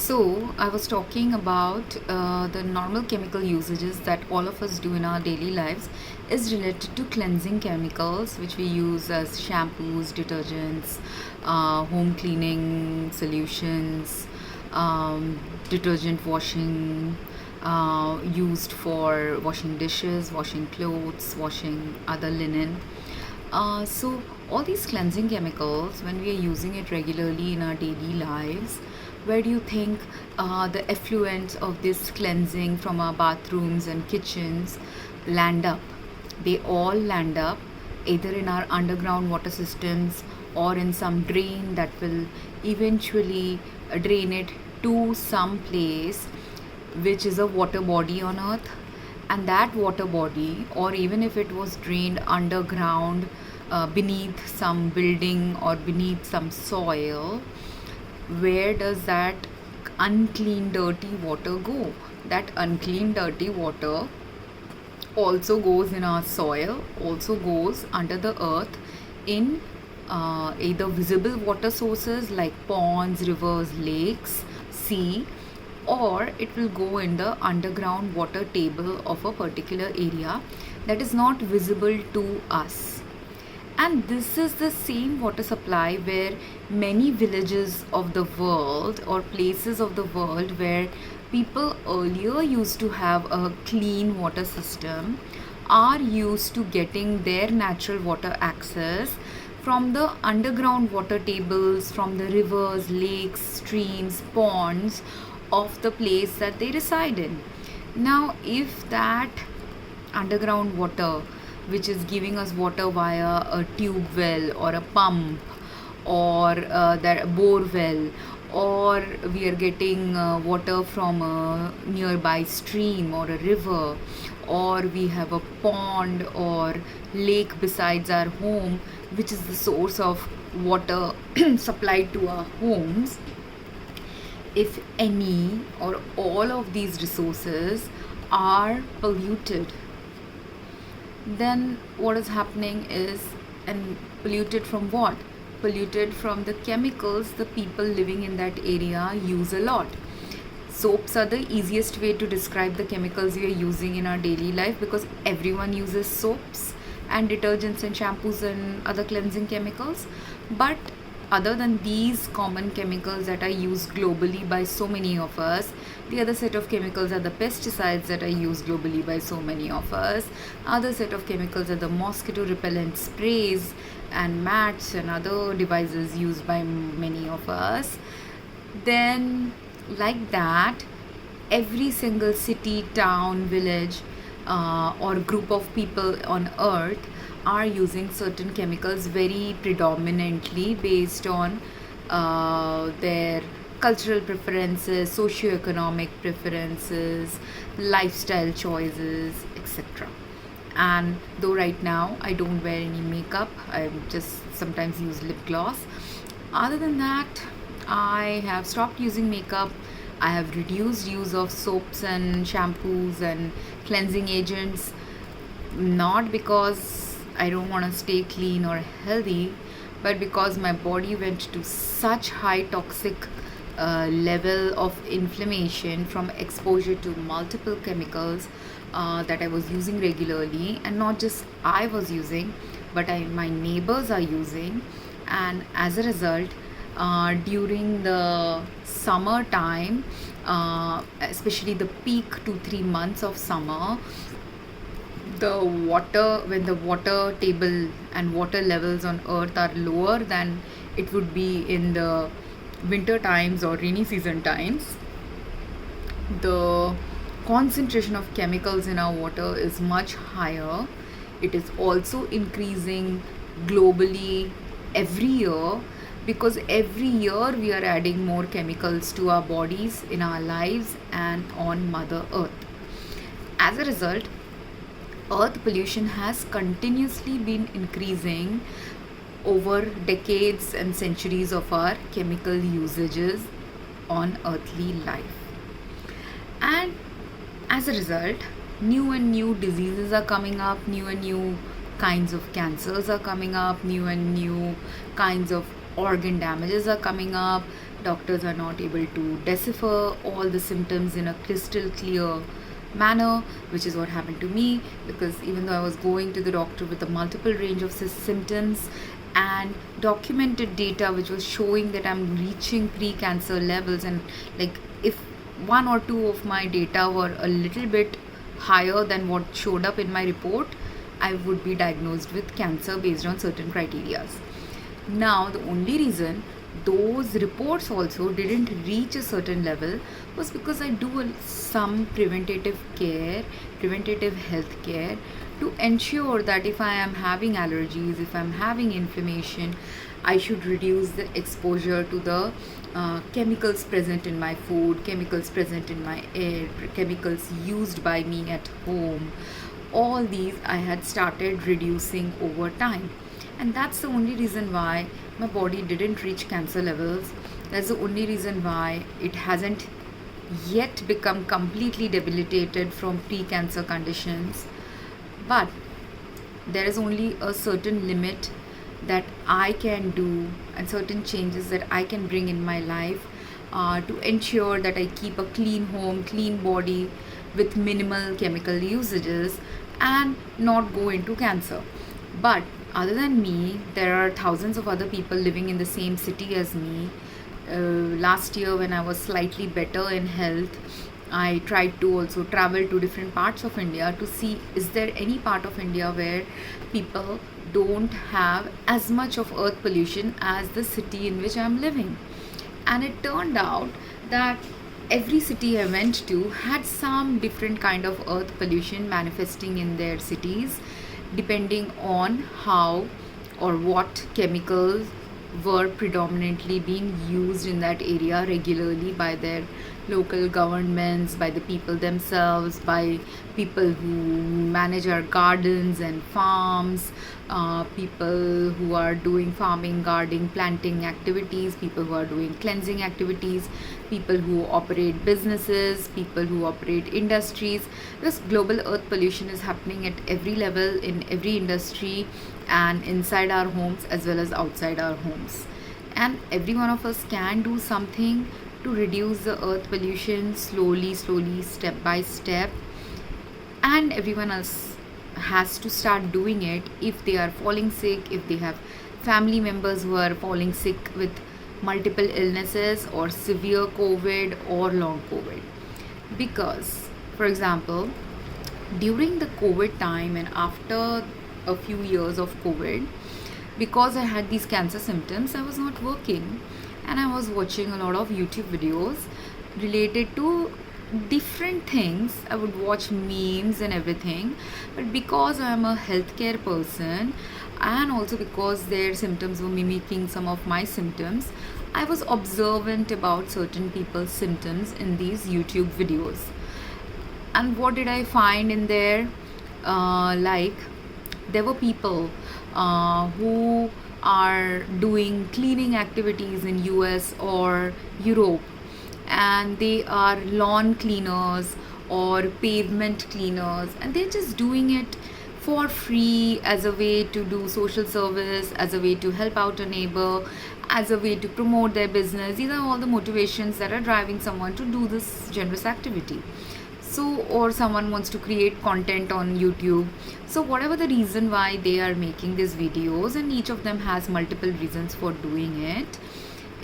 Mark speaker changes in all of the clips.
Speaker 1: So, I was talking about the normal chemical usages that all of us do in our daily lives is related to cleansing chemicals, which we use as shampoos, detergents, home cleaning solutions, detergent washing, used for washing dishes, washing clothes, washing other linen. So, all these cleansing chemicals, when we are using it regularly in our daily lives, where do you think the effluents of this cleansing from our bathrooms and kitchens land up? They all land up either in our underground water systems or in some drain that will eventually drain it to some place which is a water body on earth. And that water body, or even if it was drained underground beneath some building or beneath some soil, where does that unclean dirty water go? That unclean dirty water also goes in our soil, also goes under the earth in either visible water sources like ponds, rivers, lakes, sea, or it will go in the underground water table of a particular area that is not visible to us. And this is the same water supply where many villages of the world or places of the world where people earlier used to have a clean water system are used to getting their natural water access from the underground water tables, from the rivers, lakes, streams, ponds of the place that they reside in. Now, if that underground water, which is giving us water via a tube well or a pump or that bore well, or we are getting water from a nearby stream or a river, or we have a pond or lake besides our home which is the source of water supplied to our homes. If any or all of these resources are polluted, then what is happening is, and polluted from what? Polluted from the chemicals the people living in that area use a lot. Soaps are the easiest way to describe the chemicals we are using in our daily life, because everyone uses soaps and detergents and shampoos and other cleansing chemicals. But other than these common chemicals that are used globally by so many of us, the other set of chemicals are the pesticides that are used globally by so many of us. Other set of chemicals are the mosquito repellent sprays and mats and other devices used by many of us. Then, like that, every single city, town, village, or group of people on earth are using certain chemicals very predominantly based on their cultural preferences, socio-economic preferences, lifestyle choices, etc. And though right now I don't wear any makeup, I just sometimes use lip gloss. Other than that, I have stopped using makeup. I have reduced use of soaps and shampoos and cleansing agents, not because I don't want to stay clean or healthy, but because my body went to such high toxic level of inflammation from exposure to multiple chemicals that I was using regularly, and not just I was using, but my neighbors are using. And as a result, during the summer time, especially the peak 2-3 months of summer, the water, when the water table and water levels on earth are lower than it would be in the winter times or rainy season times, the concentration of chemicals in our water is much higher. It is also increasing globally every year, because every year we are adding more chemicals to our bodies, in our lives, and on Mother Earth. As a result, earth pollution has continuously been increasing over decades and centuries of our chemical usages on earthly life. And as a result, new and new diseases are coming up, new and new kinds of cancers are coming up, new and new kinds of organ damages are coming up, Doctors are not able to decipher all the symptoms in a crystal clear manner, which is what happened to me, because even though I was going to the doctor with a multiple range of symptoms and documented data which was showing that I'm reaching pre-cancer levels, and like if one or two of my data were a little bit higher than what showed up in my report, I would be diagnosed with cancer based on certain criteria. Now, the only reason those reports also didn't reach a certain level was because I do some preventative care, preventative health care, to ensure that if I am having allergies, if I'm having inflammation, I should reduce the exposure to the chemicals present in my food, chemicals present in my air, chemicals used by me at home. All these I had started reducing over time, and that's the only reason why my body didn't reach cancer levels. That's the only reason why it hasn't yet become completely debilitated from pre-cancer conditions. But there is only a certain limit that I can do and certain changes that I can bring in my life to ensure that I keep a clean home, clean body with minimal chemical usages and not go into cancer. But other than me, there are thousands of other people living in the same city as me. Last year, when I was slightly better in health, I tried to also travel to different parts of India to see is there any part of India where people don't have as much of earth pollution as the city in which I'm living. And it turned out that every city I went to had some different kind of earth pollution manifesting in their cities, depending on how or what chemicals were predominantly being used in that area regularly by their local governments, by the people themselves, by people who manage our gardens and farms, people who are doing farming, gardening, planting activities, people who are doing cleansing activities, people who operate businesses, people who operate industries. Because global earth pollution is happening at every level, in every industry, and inside our homes as well as outside our homes. And every one of us can do something to reduce the earth pollution slowly, step by step. And everyone else has to start doing it if they are falling sick, if they have family members who are falling sick with multiple illnesses or severe COVID or long COVID. Because, for example, during the COVID time and after a few years of COVID, because I had these cancer symptoms, I was not working and I was watching a lot of YouTube videos related to different things. I would watch memes and everything, but because I am a healthcare person and also because their symptoms were mimicking some of my symptoms, I was observant about certain people's symptoms in these YouTube videos. And what did I find in there? Like, there were people who are doing cleaning activities in US or Europe, and they are lawn cleaners or pavement cleaners, and they're just doing it for free as a way to do social service, as a way to help out a neighbor, as a way to promote their business. These are all the motivations that are driving someone to do this generous activity. So, or someone wants to create content on YouTube. So whatever the reason why they are making these videos, and each of them has multiple reasons for doing it,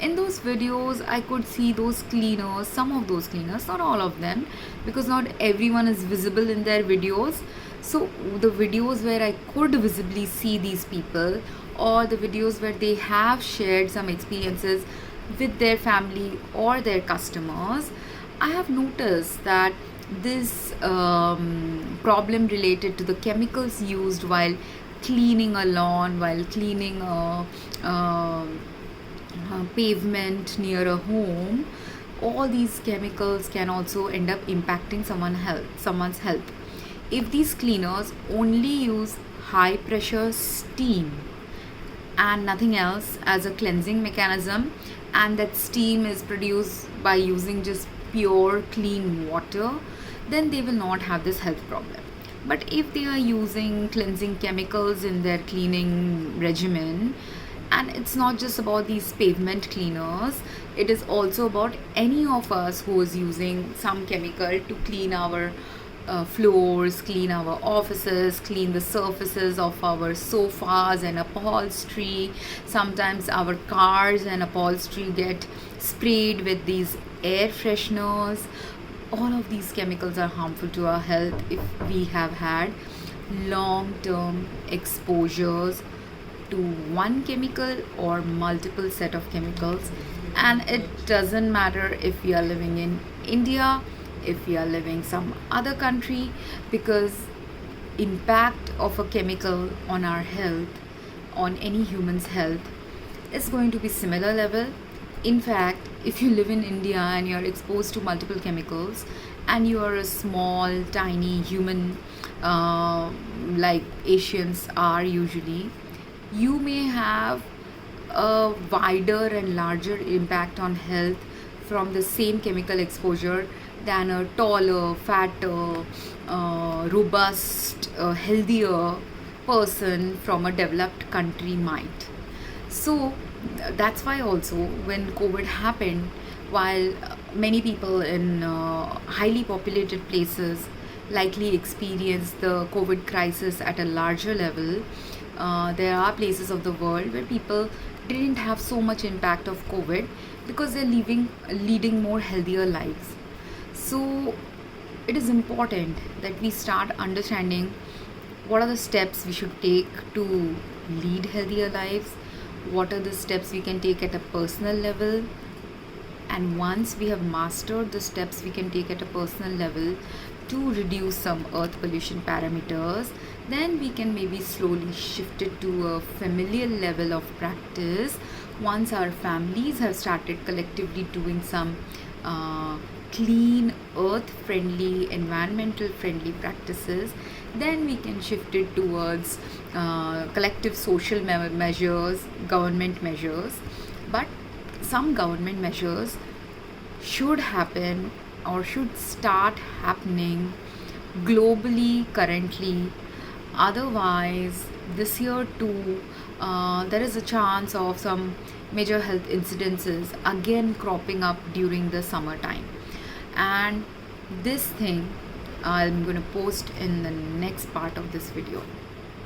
Speaker 1: in those videos I could see those cleaners, some of those cleaners, not all of them, because not everyone is visible in their videos. So the videos where I could visibly see these people, or the videos where they have shared some experiences with their family or their customers, I have noticed that this problem related to the chemicals used while cleaning a lawn, while cleaning a pavement near a home, all these chemicals can also end up impacting someone's health. If these cleaners only use high pressure steam and nothing else as a cleansing mechanism, and that steam is produced by using just pure clean water, then they will not have this health problem. But if they are using cleansing chemicals in their cleaning regimen, And it's not just about these pavement cleaners, it is also about any of us who is using some chemical to clean our floors, clean our offices, clean the surfaces of our sofas and upholstery. Sometimes our cars and upholstery get sprayed with these air fresheners. All of these chemicals are harmful to our health if we have had long term exposures to one chemical or multiple set of chemicals. And it doesn't matter if we are living in India, if we are living some other country, because impact of a chemical on our health, on any human's health, is going to be similar level. In fact, if you live in India and you're exposed to multiple chemicals and you are a small tiny human, like Asians are usually, you may have a wider and larger impact on health from the same chemical exposure than a taller, fatter, robust, healthier person from a developed country might. So that's why also when COVID happened, while many people in highly populated places likely experienced the COVID crisis at a larger level, there are places of the world where people didn't have so much impact of COVID because they're leading more healthier lives. So it is important that we start understanding what are the steps we should take to lead healthier lives, what are the steps we can take at a personal level, and once we have mastered the steps we can take at a personal level to reduce some earth pollution parameters, then we can maybe slowly shift it to a familiar level of practice. Once our families have started collectively doing some clean, earth friendly, environmental friendly practices, then we can shift it towards collective social measures, government measures. But some government measures should happen or should start happening globally currently. Otherwise, this year too, there is a chance of some major health incidences again cropping up during the summertime. And this thing I'm going to post in the next part of this video.